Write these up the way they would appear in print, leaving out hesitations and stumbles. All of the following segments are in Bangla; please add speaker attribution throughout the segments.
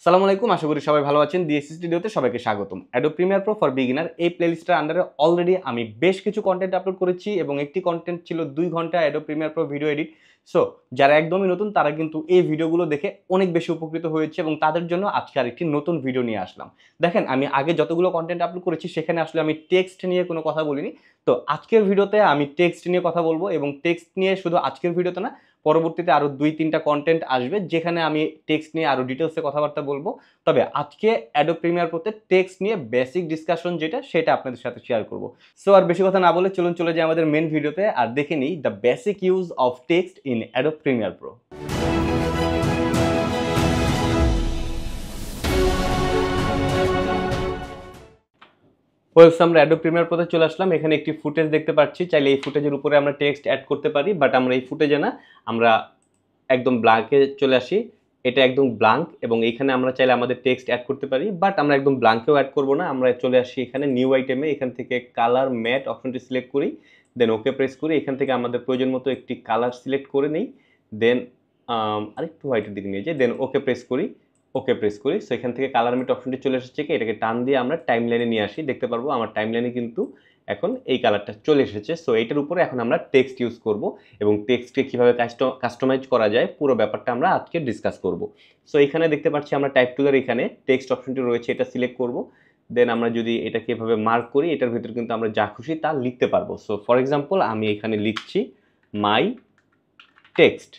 Speaker 1: আসসালামু আলাইকুম, আশা করি সবাই ভালো আছেন। ডিএসসি স্টুডিওতে সবাইকে স্বাগতম। Adobe Premiere Pro for beginner এই প্লেলিস্টের আন্ডারে অলরেডি আমি বেশ কিছু কন্টেন্ট আপলোড করেছি এবং একটি কন্টেন্ট ছিল 2 ঘন্টা Adobe Premiere Pro video edit. So যারা একদমই নতুন তারা কিন্তু এই ভিডিওগুলো দেখে অনেক বেশি উপকৃত হয়েছে এবং তাদের জন্য আজকে আরেকটি নতুন ভিডিও নিয়ে আসলাম। দেখেন, আমি আগে যতগুলো কন্টেন্ট আপলোড করেছি সেখানে আসলে আমি টেক্সট নিয়ে কোনো কথা বলিনি। তো আজকের ভিডিওতে আমি টেক্সট নিয়ে কথা বলবো এবং টেক্সট নিয়ে শুধু আজকের ভিডিওতে না, পরবর্তীতে আরও 2-3টা কন্টেন্ট আসবে যেখানে আমি টেক্সট নিয়ে আরও ডিটেলসে কথাবার্তা বলবো। তবে আজকে অ্যাডোব প্রিমিয়ার প্রোতে টেক্সট নিয়ে বেসিক ডিসকাশন যেটা সেটা আপনাদের সাথে শেয়ার করব। সো আর বেশি কথা না বলে চলুন চলে যাই আমাদের মেন ভিডিওতে আর দেখে নিই the basic use of text in Adobe Premiere Pro. আমরা অ্যাডোব প্রিমিয়ার প্রোতে চলে আসলাম। এখানে একটি ফুটেজ দেখতে পাচ্ছি। চাইলে এই ফুটেজের উপরে আমরা টেক্সট অ্যাড করতে পারি, বাট আমরা এই ফুটেজে না, আমরা একদম ব্ল্যাঙ্কে চলে আসি। এটা একদম ব্ল্যাঙ্ক এবং এইখানে আমরা চাইলে আমাদের টেক্সট অ্যাড করতে পারি, বাট আমরা একদম ব্ল্যাঙ্কেও অ্যাড করব না। আমরা চলে আসি এখানে নিউ আইটেমে, এখান থেকে কালার ম্যাট অপশনটি সিলেক্ট করি, দেন ওকে প্রেস করি। এখান থেকে আমাদের প্রয়োজন মতো একটি কালার সিলেক্ট করে নিই, দেন আরেকটু হোয়াইটের দিকে নিয়ে যাই, দেন ওকে প্রেস করি। সো এখান থেকে কালার ম্যাট অপশনটি চলে এসেছে, এটাকে টান দিয়ে আমরা টাইম লাইনে নিয়ে আসি। দেখতে পারবো আমার টাইম লাইনে কিন্তু এখন এই কালারটা চলে এসেছে। সো এইটার উপরে এখন আমরা টেক্সট ইউজ করব এবং টেক্সটকে কীভাবে কাস্টমাইজ করা যায় পুরো ব্যাপারটা আমরা আজকে ডিসকাস করব। সো এখানে দেখতে পাচ্ছি আমরা টাইপ টুলের এখানে টেক্সট অপশনটি রয়েছে, এটা সিলেক্ট করব। দেন আমরা যদি এটাকে এভাবে মার্ক করি, এটার ভিতরে কিন্তু আমরা যা খুশি তা লিখতে পারবো। সো ফর এক্সাম্পল আমি এখানে লিখছি মাই টেক্সট।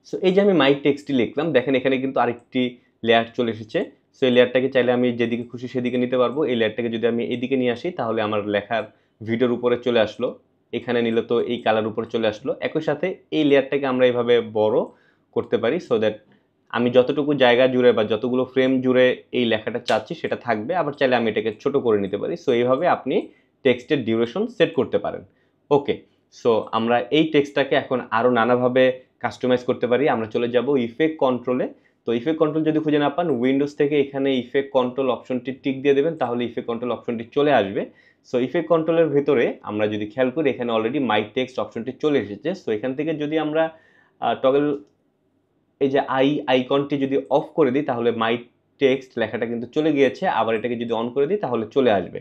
Speaker 1: সো এই যে আমি মাই টেক্সটটি লিখলাম, দেখেন এখানে কিন্তু আরেকটি লেয়ার চলে এসেছে। সো এই লেয়ারটাকে চাইলে আমি যেদিকে খুশি সেদিকে নিতে পারবো। এই লেয়ারটাকে যদি আমি এদিকে নিয়ে আসি তাহলে আমার লেখার ভিডিওর উপরে চলে আসলো, এখানে নিলে তো এই কালার উপরে চলে আসলো। একই সাথে এই লেয়ারটাকে আমরা এইভাবে বড় করতে পারি, সো দ্যাট আমি যতটুকু জায়গা জুড়ে বা যতগুলো ফ্রেম জুড়ে এই লেখাটা চাচ্ছি সেটা থাকবে। আবার চাইলে আমি এটাকে ছোট করে নিতে পারি। সো এইভাবে আপনি টেক্সটের ডিউরেশন সেট করতে পারেন। ওকে, সো আমরা এই টেক্সটটাকে এখন আরও নানাভাবে কাস্টমাইজ করতে পারি। আমরা চলে যাব ইফেক্ট কন্ট্রোলে। তো ইফেক্ট কন্ট্রোল যদি খুঁজে না পান, উইন্ডোজ থেকে এখানে ইফেক্ট কন্ট্রোল অপশনটি টিক দিয়ে দেবেন, তাহলে ইফেক্ট কন্ট্রোল অপশনটি চলে আসবে। সো ইফেক্ট কন্ট্রোলের ভেতরে আমরা যদি খেয়াল করি, এখানে অলরেডি মাই টেক্সট অপশনটি চলে এসেছে। সো এখান থেকে যদি আমরা টগল এই যে আইকনটি যদি অফ করে দিই তাহলে মাই টেক্সট লেখাটা কিন্তু চলে গিয়েছে। আবার এটাকে যদি অন করে দিই তাহলে চলে আসবে।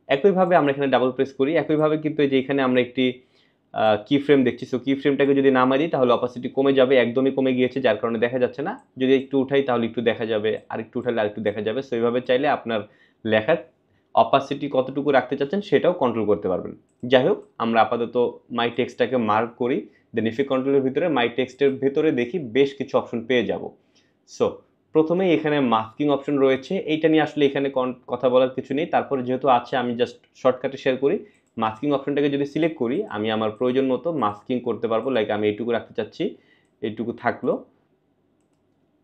Speaker 1: একইভাবে আমরা এখানে ডাবল প্রেস করি। একইভাবে কিন্তু এই যে এখানে আমরা একটি কি ফ্রেম দেখছি। সো কি ফ্রেমটাকে যদি নামাই দিই তাহলে অপাসিটি কমে যাবে, একদমই কমে গিয়েছে যার কারণে দেখা যাচ্ছে না। যদি একটু উঠাই তাহলে একটু দেখা যাবে, আরেকটু উঠালে আরেকটু দেখা যাবে। সো এইভাবে চাইলে আপনার লেখার অপাসিটি কতটুকু রাখতে চাচ্ছেন সেটাও কন্ট্রোল করতে পারবেন। যাই হোক, আমরা আপাতত মাই টেক্সটটাকে মার্ক করি, দেন ইফেক্ট কন্ট্রোলের ভিতরে মাই টেক্সটের ভেতরে দেখি বেশ কিছু অপশন পেয়ে যাব। সো প্রথমেই এখানে মাস্কিং অপশন রয়েছে, এইটা নিয়ে আসলে এখানে কথা বলার কিছু নেই। তারপরে যেহেতু আছে আমি জাস্ট শর্টকাটে শেয়ার করি। মাস্কিং অপশনটাকে যদি সিলেক্ট করি আমি আমার প্রয়োজন মতো মাস্কিং করতে পারবো। লাইক আমি এইটুকু রাখতে চাচ্ছি, এইটুকু থাকলো।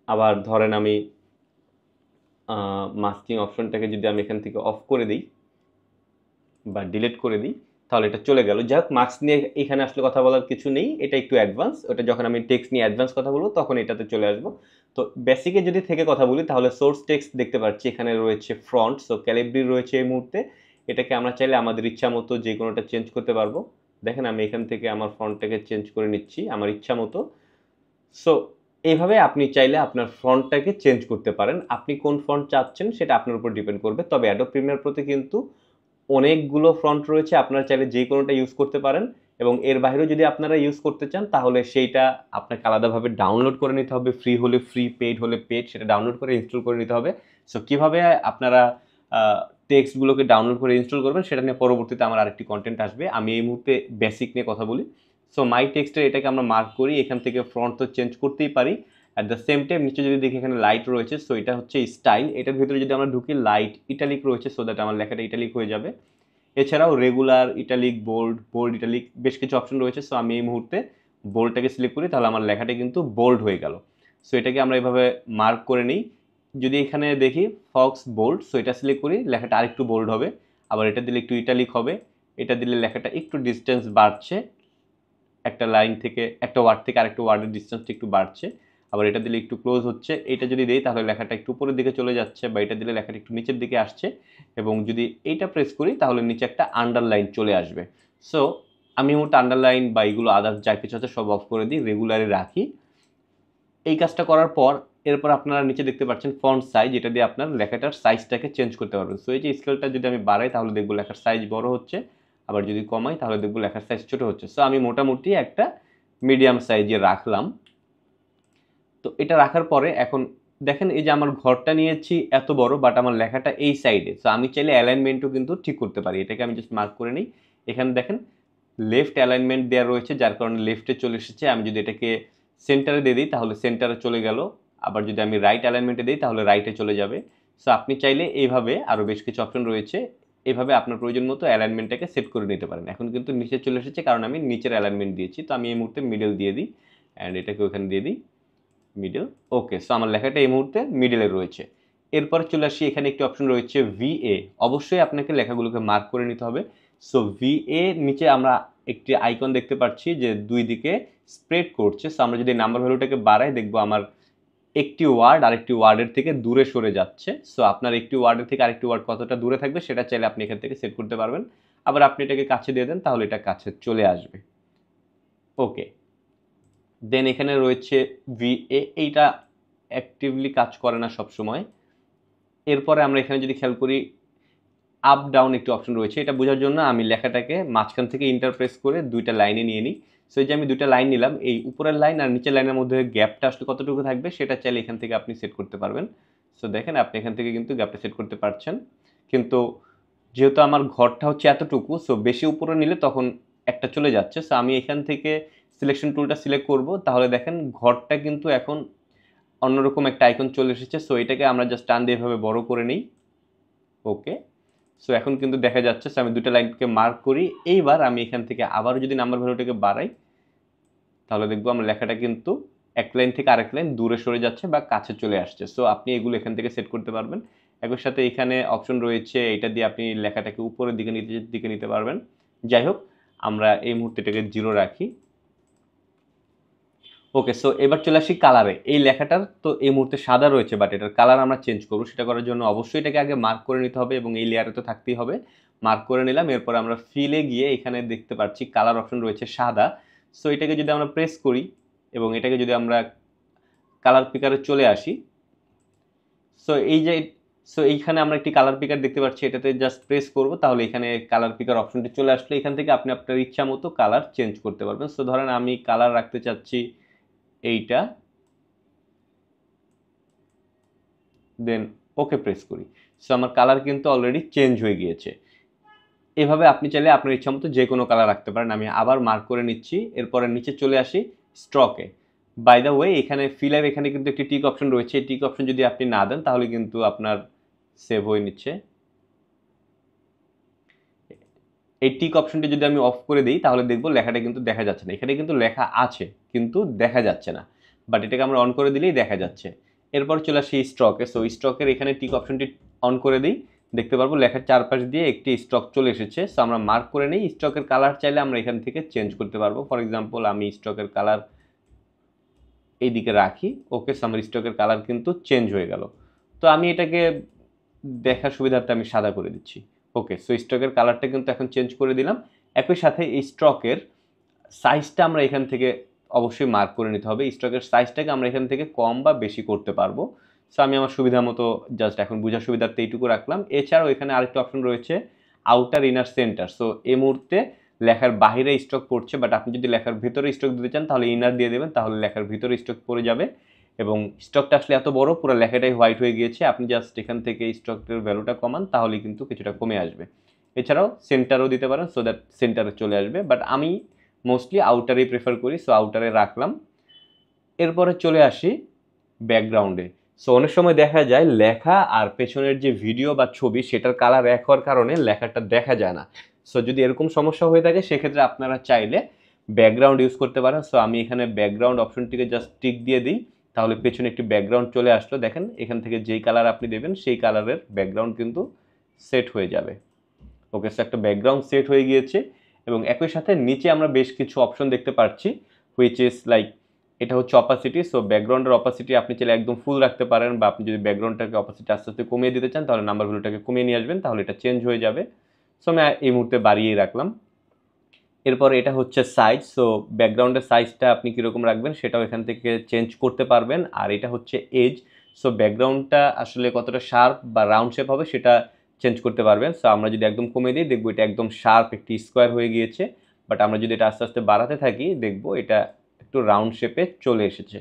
Speaker 1: আবার ধরেন আমি মাস্কিং অপশনটাকে যদি আমি এখান থেকে অফ করে দিই বা ডিলিট করে দিই তাহলে এটা চলে গেল। যাই হোক, মাস্ক নিয়ে এখানে আসলে কথা বলার কিছু নেই, এটা একটু অ্যাডভান্স। ওটা যখন আমি টেক্সট নিয়ে অ্যাডভান্স কথা বলবো তখন এটাতে চলে আসবো। তো বেসিকে যদি থেকে কথা বলি তাহলে সোর্স টেক্সট দেখতে পাচ্ছি, এখানে রয়েছে ফ্রন্ট। সো ক্যালিব্রি রয়েছে এই মুহূর্তে, এটাকে আমরা চাইলে আমাদের ইচ্ছা মতো যে কোনোটা চেঞ্জ করতে পারবো। দেখেন আমি এখান থেকে আমার ফ্রন্টটাকে চেঞ্জ করে নিচ্ছি আমার ইচ্ছা মতো। সো এইভাবে আপনি চাইলে আপনার ফন্টটাকে চেঞ্জ করতে পারেন। আপনি কোন ফন্ট চাচ্ছেন সেটা আপনার উপর ডিপেন্ড করবে। তবে অ্যাডোব প্রিমিয়ার প্রোতে কিন্তু অনেকগুলো ফন্ট রয়েছে, আপনারা চাইলে যে কোনোটা ইউজ করতে পারেন এবং এর বাইরেও যদি আপনারা ইউজ করতে চান তাহলে সেইটা আপনাকে আলাদাভাবে ডাউনলোড করে নিতে হবে। ফ্রি হলে ফ্রি, পেইড হলে পেইড, সেটা ডাউনলোড করে ইনস্টল করে নিতে হবে। সো কীভাবে আপনারা টেক্সটগুলোকে ডাউনলোড করে ইনস্টল করবেন সেটা নিয়ে পরবর্তীতে আমার আরেকটি কন্টেন্ট আসবে। আমি এই মুহূর্তে বেসিক নিয়ে কথা বলি। সো মাই টেক্সটের এটাকে আমরা মার্ক করি, এখান থেকে ফ্রন্ট তো চেঞ্জ করতেই পারি। অ্যাট দ্য সেম টাইম নিচে যদি দেখি এখানে লাইট রয়েছে, সো এটা হচ্ছে স্টাইল। এটার ভিতরে যদি আমরা ঢুকি, লাইট ইটালিক রয়েছে, সো দ্যাট আমার লেখাটা ইটালিক হয়ে যাবে। এছাড়াও রেগুলার, ইটালিক, বোল্ড ইটালিক বেশ কিছু অপশন রয়েছে। সো আমি এই মুহূর্তে বোল্ডটাকে সিলেক্ট করি, তাহলে আমার লেখাটা কিন্তু বোল্ড হয়ে গেল। সো এটাকে আমরা এভাবে মার্ক করে নিই। যদি এখানে দেখি ফক্স বোল্ড, সো এটা সিলেক্ট করি, লেখাটা আরেকটু বোল্ড হবে। আবার এটা দিলে একটু ইটালিক হবে, এটা দিলে লেখাটা একটু ডিস্টেন্স বাড়ছে, একটা লাইন থেকে একটা ওয়ার্ড থেকে আরেকটা ওয়ার্ডের ডিস্টেন্সটা একটু বাড়ছে। আবার এটা দিলে একটু ক্লোজ হচ্ছে। এটা যদি দেই তাহলে লেখাটা একটু উপরের দিকে চলে যাচ্ছে, বা এটা দিলে লেখাটা একটু নিচের দিকে আসছে। এবং যদি এইটা প্রেস করি তাহলে নিচে একটা আন্ডারলাইন চলে আসবে। সো আমি মোটা আন্ডারলাইন বা এইগুলো আদার্স যা কিছু আছে সব অফ করে দিই, রেগুলারে রাখি। এই কাজটা করার পর এরপর আপনারা নিচে দেখতে পাচ্ছেন ফন্ট সাইজ, এটা দিয়ে আপনার লেখাটার সাইজটাকে চেঞ্জ করতে পারবেন। সো এই যে স্কেলটা যদি আমি বাড়াই তাহলে দেখবো লেখার সাইজ বড় হচ্ছে, আবার যদি কমাই তাহলে দেখবো লেখার সাইজ ছোট হচ্ছে। সো আমি মোটামুটি একটা মিডিয়াম সাইজে রাখলাম। তো এটা রাখার পরে এখন দেখেন এই যে আমার ঘরটা নিয়েছি এত বড়, বাট আমার লেখাটা এই সাইডে। সো আমি চাইলে অ্যালাইনমেন্টও কিন্তু ঠিক করতে পারি। এটাকে আমি জাস্ট মার্ক করে নিই। এখানে দেখেন লেফট অ্যালাইনমেন্ট দেওয়া রয়েছে, যার কারণে লেফটে চলে এসেছে। আমি যদি এটাকে সেন্টারে দিয়ে দিই তাহলে সেন্টারে চলে গেল, আবার যদি আমি রাইট অ্যালাইনমেন্টে দিই তাহলে রাইটে চলে যাবে। সো আপনি চাইলে এইভাবে আরও বেশ কিছু অপশন রয়েছে, এভাবে আপনার প্রয়োজন মতো অ্যালাইনমেন্টটাকে সেট করে নিতে পারেন। এখন কিন্তু নিচে চলে এসেছে কারণ আমি নিচের অ্যালাইনমেন্ট দিয়েছি। তো আমি এই মুহূর্তে মিডল দিয়ে দিই, অ্যান্ড এটাকে ওখানে দিয়ে দিই মিডল। ওকে, সো আমার লেখাটা এই মুহূর্তে মিডলে রয়েছে। এরপরে চলে আসি, এখানে একটি অপশন রয়েছে VA। অবশ্যই আপনাকে লেখাগুলোকে মার্ক করে নিতে হবে। সো VA নিচে আমরা একটি আইকন দেখতে পাচ্ছি যে দুই দিকে স্প্রেড করছে। সো আমরা যদি নাম্বার ভ্যালুটাকে বাড়াই দেখবো আমার একটি ওয়ার্ড আরেকটি ওয়ার্ডের থেকে দূরে সরে যাচ্ছে। সো আপনার একটি ওয়ার্ডের থেকে আরেকটি ওয়ার্ড কতটা দূরে থাকবে সেটা চাইলে আপনি এখান থেকে সেট করতে পারবেন। আবার আপনি এটাকে কাছে দিয়ে দেন তাহলে এটা কাছে চলে আসবে। ওকে, দেন এখানে রয়েছে VA, এইটা অ্যাক্টিভলি কাজ করে না সব সময়। এরপরে আমরা এখানে যদি খেয়াল করি আপ ডাউন একটি অপশন রয়েছে। এটা বোঝার জন্য আমি লেখাটাকে মাঝখান থেকে ইন্টারপ্রেস করে দুইটা লাইনে নিয়ে নিই। সো এই যে আমি দুইটা লাইন নিলাম, এই উপরের লাইন আর নিচের লাইনের মধ্যে গ্যাপটা আসলে কতটুকু থাকবে সেটা চাইলে এখান থেকে আপনি সেট করতে পারবেন। সো দেখেন আপনি এখান থেকে কিন্তু গ্যাপটা সেট করতে পারছেন। কিন্তু যেহেতু আমার ঘরটা হচ্ছে এতটুকু, সো বেশি উপরে নিলে তখন একটা চলে যাচ্ছে। সো আমি এখান থেকে সিলেকশন টুলটা সিলেক্ট করব, তাহলে দেখেন ঘরটা কিন্তু এখন অন্যরকম একটা আইকন চলে এসেছে। সো এটাকে আমরা জাস্ট টান দিয়ে এভাবে বড় করে নিই। ওকে, সো এখন কিন্তু দেখা যাচ্ছে। সো আমি দুটো লাইনকে মার্ক করি। এইবার আমি এখান থেকে আবারও যদি নাম্বার ভ্যালুটাকে বাড়াই তাহলে দেখবো আমার লেখাটা কিন্তু এক লাইন থেকে আরেক লাইন দূরে সরে যাচ্ছে বা কাছে চলে আসছে। সো আপনি এগুলো এখান থেকে সেট করতে পারবেন। একই সাথে এখানে অপশন রয়েছে, এটা দিয়ে আপনি লেখাটাকে উপরের দিকে নিচের দিকে নিতে পারবেন। যাই হোক, আমরা এই মুহূর্তে এটাকে 0 রাখি। ওকে, সো এবার চলে আসি কালারে। এই লেখাটার তো এই মুহূর্তে সাদা রয়েছে, বাট এটার কালার আমরা চেঞ্জ করবো। সেটা করার জন্য অবশ্যই এটাকে আগে মার্ক করে নিতে হবে এবং এই লেয়ারে তো থাকতেই হবে। মার্ক করে নিলাম, এরপর আমরা ফিলে গিয়ে এখানে দেখতে পাচ্ছি কালার অপশন রয়েছে সাদা। সো এটাকে যদি আমরা প্রেস করি এবং এটাকে যদি আমরা কালার পিকারে চলে আসি, সো এই যে এইখানে আমরা একটি কালার পিকার দেখতে পাচ্ছি, এটাতে জাস্ট প্রেস করব তাহলে এখানে কালার পিকার অপশনটি চলে আসলে এখান থেকে আপনি আপনার ইচ্ছা মতো কালার চেঞ্জ করতে পারবেন। সো ধরেন আমি কালার রাখতে চাচ্ছি এইটা, দেন ওকে প্রেস করি। সো আমার কালার কিন্তু অলরেডি চেঞ্জ হয়ে গিয়েছে। এভাবে আপনি চাইলে আপনার ইচ্ছা মতো যে কোনো কালার রাখতে পারেন। আমি আবার মার্ক করে নিচ্ছি, এরপরে নিচে চলে আসি স্ট্রকে। বাই দ্য ওয়ে, এখানে ফিলার এখানে কিন্তু একটি টিক অপশন রয়েছে। এই টিক অপশন যদি আপনি না দেন তাহলে কিন্তু আপনার সেভ হয়ে নিচ্ছে। এই টিক অপশনটি যদি আমি অফ করে দিই তাহলে দেখবো লেখাটা কিন্তু দেখা যাচ্ছে না। এখানে কিন্তু লেখা আছে কিন্তু দেখা যাচ্ছে না, বাট এটাকে আমরা অন করে দিলেই দেখা যাচ্ছে। এরপর চলে আসি স্ট্রকে। সো স্ট্রকের এখানে টিক অপশনটি অন করে দিই, দেখতে পারবো লেখার চারপাশ দিয়ে একটি স্ট্রক চলে এসেছে। সো আমরা মার্ক করে নিই। স্ট্রকের কালার চাইলে আমরা এখান থেকে চেঞ্জ করতে পারবো। ফর এক্সাম্পল আমি স্ট্রকের কালার এইদিকে রাখি। ওকে, সো আমার স্ট্রকের কালার কিন্তু চেঞ্জ হয়ে গেল। তো আমি এটাকে দেখার সুবিধার্থে আমি সাদা করে দিচ্ছি। ওকে, সো স্ট্রকের কালারটা কিন্তু এখন চেঞ্জ করে দিলাম। একই সাথে এই স্ট্রকের সাইজটা আমরা এখান থেকে অবশ্যই মার্ক করে নিতে হবে। স্ট্রকের সাইজটাকে আমরা এখান থেকে কম বা বেশি করতে পারবো। সো আমি আমার সুবিধা মতো জাস্ট এখন বোঝার সুবিধার্থে এইটুকু রাখলাম। এছাড়াও এখানে আরেকটা অপশন রয়েছে আউটার ইনার সেন্টার। সো এই মুহূর্তে লেখার বাহিরে স্ট্রোক পড়ছে, বাট আপনি যদি লেখার ভিতরে স্ট্রোক দিতে চান তাহলে ইনার দিয়ে দেবেন, তাহলে লেখার ভিতরে স্ট্রোক পড়ে যাবে এবং স্ট্রোকটা আসলে এত বড় পুরো লেখাটাই হোয়াইট হয়ে গিয়েছে। আপনি জাস্ট এখান থেকে স্ট্রোকের ভ্যালুটা কমান তাহলে কিন্তু কিছুটা কমে আসবে। এছাড়াও সেন্টারও দিতে পারেন সো দ্যাট সেন্টারে চলে আসবে, বাট আমি মোস্টলি আউটারেই প্রেফার করি। সো আউটারে রাখলাম। এরপরে চলে আসি ব্যাকগ্রাউন্ডে। সো অনেক সময় দেখা যায় লেখা আর পেছনের যে ভিডিও বা ছবি সেটার কালার এক হওয়ার কারণে লেখাটা দেখা যায় না। সো যদি এরকম সমস্যা হয়ে থাকে সেক্ষেত্রে আপনারা চাইলে ব্যাকগ্রাউন্ড ইউজ করতে পারেন। সো আমি এখানে ব্যাকগ্রাউন্ড অপশনটিকে জাস্ট টিক দিয়ে দিই, তাহলে পেছনে একটি ব্যাকগ্রাউন্ড চলে আসলো। দেখেন এখান থেকে যেই কালার আপনি দেবেন সেই কালারের ব্যাকগ্রাউন্ড কিন্তু সেট হয়ে যাবে। ওকে, সো একটা ব্যাকগ্রাউন্ড সেট হয়ে গিয়েছে এবং একই সাথে নিচে আমরা বেশ কিছু অপশন দেখতে পাচ্ছি, হুইচ ইজ লাইক এটা হচ্ছে অপাসিটি। সো ব্যাকগ্রাউন্ডের অপাসিটি আপনি চাইলে একদম ফুল রাখতে পারেন, বা আপনি যদি ব্যাকগ্রাউন্ডটাকে অপাসিটি আস্তে আস্তে কমিয়ে দিতে চান তাহলে নাম্বার ভ্যালুটাকে কমিয়ে নিয়ে আসবেন, তাহলে এটা চেঞ্জ হয়ে যাবে। সো আমি এই মুহূর্তে বাড়িয়েই রাখলাম। এরপর এটা হচ্ছে সাইজ। সো ব্যাকগ্রাউন্ডের সাইজটা আপনি কীরকম রাখবেন সেটাও এখান থেকে চেঞ্জ করতে পারবেন। আর এটা হচ্ছে এজ। সো ব্যাকগ্রাউন্ডটা আসলে কতটা শার্প বা রাউন্ড শেপ হবে সেটা চেঞ্জ করতে পারবেন। সো আমরা যদি একদম কমিয়ে দিই দেখবো এটা একদম শার্প একটি স্কোয়ার হয়ে গিয়েছে, বাট আমরা যদি এটা আস্তে আস্তে বাড়াতে থাকি দেখবো এটা একটু রাউন্ড শেপে চলে এসেছে।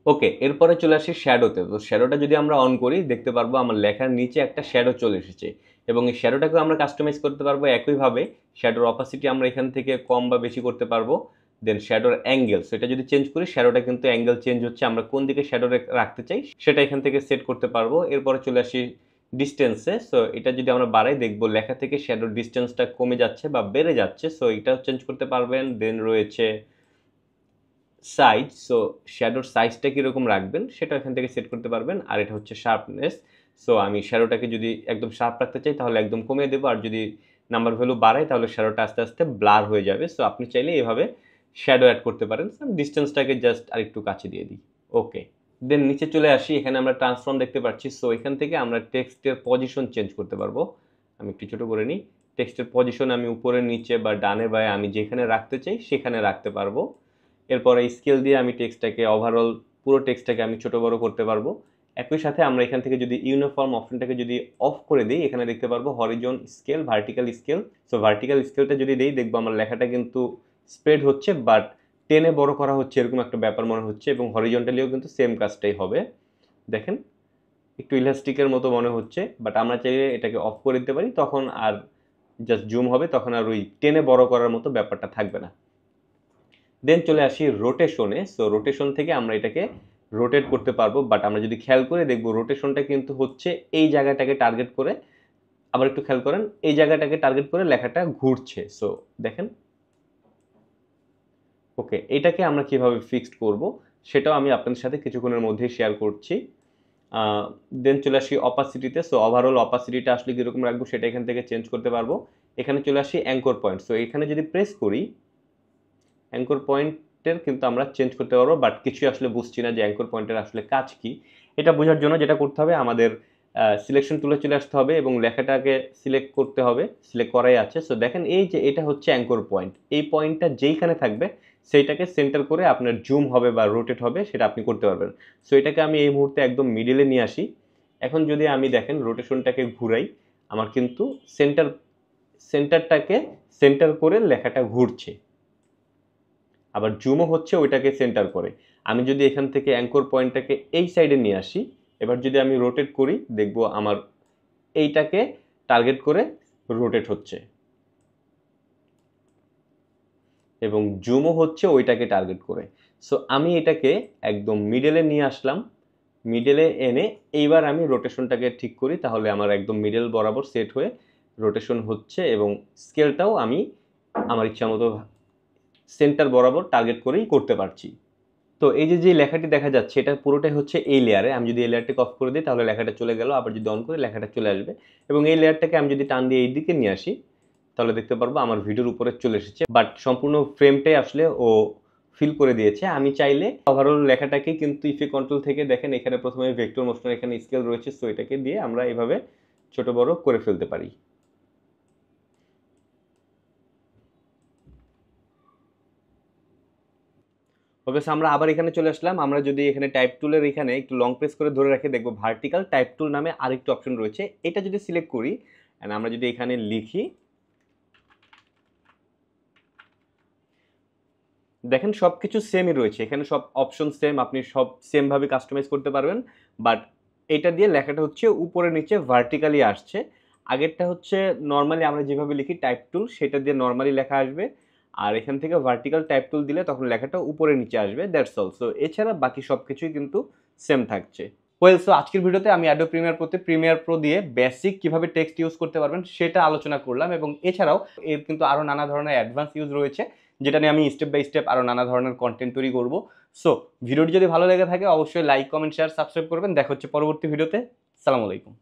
Speaker 1: ওকে, এরপরে চলে আসি শ্যাডোতে। তো শ্যাডোটা যদি আমরা অন করি দেখতে পারবো আমার লেখার নিচে একটা শ্যাডো চলে এসেছে, এবং এই শ্যাডোটাকেও আমরা কাস্টমাইজ করতে পারবো একইভাবে। শ্যাডোর অপাসিটি আমরা এখান থেকে কম বা বেশি করতে পারবো। দেন শ্যাডোর অ্যাঙ্গেল, সেটা যদি চেঞ্জ করি শ্যাডোটা কিন্তু অ্যাঙ্গেল চেঞ্জ হচ্ছে, আমরা কোন দিকে শ্যাডো রাখতে চাই সেটা এখান থেকে সেট করতে পারবো। এরপরে চলে আসি ডিস্টেন্সে। সো এটা যদি আমরা বাড়াই দেখবো লেখা থেকে শ্যাডোর ডিস্টেন্সটা কমে যাচ্ছে বা বেড়ে যাচ্ছে, সো এটাও চেঞ্জ করতে পারবেন। দেন রয়েছে সাইজ। সো শ্যাডোর সাইজটা কীরকম রাখবেন সেটা এখান থেকে সেট করতে পারবেন। আর এটা হচ্ছে শার্পনেস। সো আমি শ্যাডোটাকে যদি একদম শার্প রাখতে চাই তাহলে একদম কমিয়ে দেবো, আর যদি নাম্বার ভ্যালু বাড়াই তাহলে শ্যাডোটা আস্তে আস্তে ব্লার হয়ে যাবে। সো আপনি চাইলে এভাবে শ্যাডো অ্যাড করতে পারেন। ডিস্টেন্সটাকে জাস্ট আরেকটু কাছে দিয়ে দিই। ওকে, দেন নিচে চলে আসি, এখানে আমরা ট্রান্সফর্ম দেখতে পাচ্ছি। সো এখান থেকে আমরা টেক্সটের পজিশন চেঞ্জ করতে পারবো। আমি একটু ছোটো করে নিই। টেক্সটের পজিশন আমি উপরে নিচে বা ডানে বায়ে আমি যেখানে রাখতে চাই সেখানে রাখতে পারবো। এরপরে স্কেল দিয়ে আমি টেক্সটটাকে ওভারঅল পুরো টেক্সটটাকে আমি ছোটো বড়ো করতে পারবো। একই সাথে আমরা এখান থেকে যদি ইউনিফর্ম অপশনটাকে যদি অফ করে দিই এখানে দেখতে পারবো horizontal scale, vertical scale. So vertical স্কেলটা যদি দিই দেখবো আমার লেখাটা কিন্তু স্প্রেড হচ্ছে, বাট টেনে বড় করা হচ্ছে এরকম একটা ব্যাপার মনে হচ্ছে, এবং হরিজন্টালিও কিন্তু সেম কাজটাই হবে। দেখেন একটু ইলাস্টিকের মতো মনে হচ্ছে, বাট আমরা চাইলে এটাকে অফ করে দিতে পারি, তখন আর জাস্ট জুম হবে, তখন আর ওই টেনে বড় করার মতো ব্যাপারটা থাকবে না। দেন চলে আসি রোটেশনে। সো রোটেশন থেকে আমরা এটাকে রোটেট করতে পারবো, বাট আমরা যদি খেয়াল করে দেখবো রোটেশনটা কিন্তু হচ্ছে এই জায়গাটাকে টার্গেট করে। আবার একটু খেয়াল করেন, এই জায়গাটাকে টার্গেট করে লেখাটা ঘুরছে। সো দেখেন। ওকে, এটাকে আমরা কিভাবে ফিক্সড করব সেটাও আমি আপনাদের সাথে কিছুক্ষণের মধ্যেই শেয়ার করছি। দেন চলে আসি অপাসিটিতে। সো ওভারঅল অপাসিটিটা আসলে কীরকম রাখবো সেটা এখান থেকে চেঞ্জ করতে পারবো। এখানে চলে আসি অ্যাঙ্কর পয়েন্ট। সো এখানে যদি প্রেস করি অ্যাঙ্কর পয়েন্টের কিন্তু আমরা চেঞ্জ করতে পারবো, বাট কিছুই আসলে বুঝছি না যে অ্যাঙ্কর পয়েন্টের আসলে কাজ কি। এটা বোঝার জন্য যেটা করতে হবে আমাদের সিলেকশন টুলে চলে আসতে হবে এবং লেখাটাকে সিলেক্ট করতে হবে। সিলেক্ট করাই আছে। সো দেখেন এই যে এটা হচ্ছে অ্যাঙ্কর পয়েন্ট, এই পয়েন্টটা যেইখানে থাকবে সেইটাকে সেন্টার করে আপনার জুম হবে বা রোটেট হবে সেটা আপনি করতে পারবেন। সো এটাকে আমি এই মুহূর্তে একদম মিডিলে নিয়ে আসি। এখন যদি আমি দেখেন রোটেশনটাকে ঘুরাই, আমার কিন্তু সেন্টারটাকে সেন্টার করে লেখাটা ঘুরছে, আবার জুমও হচ্ছে ওইটাকে সেন্টার করে। আমি যদি এখান থেকে অ্যাঙ্কর পয়েন্টটাকে এই সাইডে নিয়ে আসি, এবার যদি আমি রোটেট করি দেখব আমার এইটাকে টার্গেট করে রোটেট হচ্ছে, এবং জুমও হচ্ছে ওইটাকে টার্গেট করে। সো আমি এটাকে একদম মিডলে নিয়ে আসলাম। মিডলে এনে এইবার আমি রোটেশনটাকে ঠিক করি, তাহলে আমার একদম মিডল বরাবর সেট হয়ে রোটেশন হচ্ছে, এবং স্কেলটাও আমি আমার ইচ্ছা মতো সেন্টার বরাবর টার্গেট করেই করতে পারছি। তো এই যে লেখাটি দেখা যাচ্ছে এটা পুরোটাই হচ্ছে এই লেয়ারে। আমি যদি এই লেয়ারটাকে অফ করে দিই তাহলে লেখাটা চলে গেল, আবার যদি অন করি লেখাটা চলে আসবে। এবং এই লেয়ারটাকে আমি যদি টান দিয়ে এই দিকে নিয়ে আসি তাহলে দেখতে পারবো আমার ভিডিওর উপরে চলে এসেছে, বাট সম্পূর্ণ ফ্রেমটাই আসলে ও ফিল করে দিয়েছে। আমি চাইলে ওভারঅল লেখাটাকে কিন্তু ইফেক্ট কন্ট্রোল থেকে দেখেন এখানে প্রথমে ভেক্টর মোশন, এখানে স্কেল রয়েছে। সো এটাকে দিয়ে আমরা এভাবে ছোট বড় করে ফেলতে পারি। ওকে, সো আমরা আবার এখানে চলে আসলাম। আমরা যদি এখানে টাইপ টুলের এখানে একটু লং প্রেস করে ধরে রাখি দেখবো ভার্টিক্যাল টাইপ টুল নামে আরেকটু অপশন রয়েছে। এটা যদি সিলেক্ট করি এন্ড আমরা যদি এখানে লিখি, দেখেন সব কিছু সেমই রয়েছে, এখানে সব অপশন সেম, আপনি সব সেমভাবে কাস্টমাইজ করতে পারবেন। বাট এটা দিয়ে লেখাটা হচ্ছে উপরে নিচে ভার্টিক্যালি আসছে। আগেরটা হচ্ছে নর্মালি আমরা যেভাবে লিখি টাইপ টুল সেটা দিয়ে নর্মালি লেখা আসবে, আর এখান থেকে ভার্টিক্যাল টাইপ টুল দিলে তখন লেখাটা উপরে নিচে আসবে। That's all. সো এছাড়া বাকি সব কিছুই কিন্তু সেম থাকছে। ওয়েল, সো আজকের ভিডিওতে আমি অ্যাডোব প্রিমিয়ার প্রোতে প্রিমিয়ার প্রো দিয়ে বেসিক কিভাবে টেক্সট ইউজ করতে পারবেন সেটা আলোচনা করলাম, এবং এছাড়াও এর কিন্তু আরও নানা ধরনের অ্যাডভান্স ইউজ রয়েছে যেটা নিয়ে আমি স্টেপ বাই স্টেপ আরও নানা ধরনের কন্টেন্ট তৈরি করব। সো ভিডিওটি যদি ভালো লেগে থাকে অবশ্যই লাইক, কমেন্ট, শেয়ার, সাবস্ক্রাইব করবেন। দেখা হচ্ছে পরবর্তী ভিডিওতে। সালামু আলাইকুম।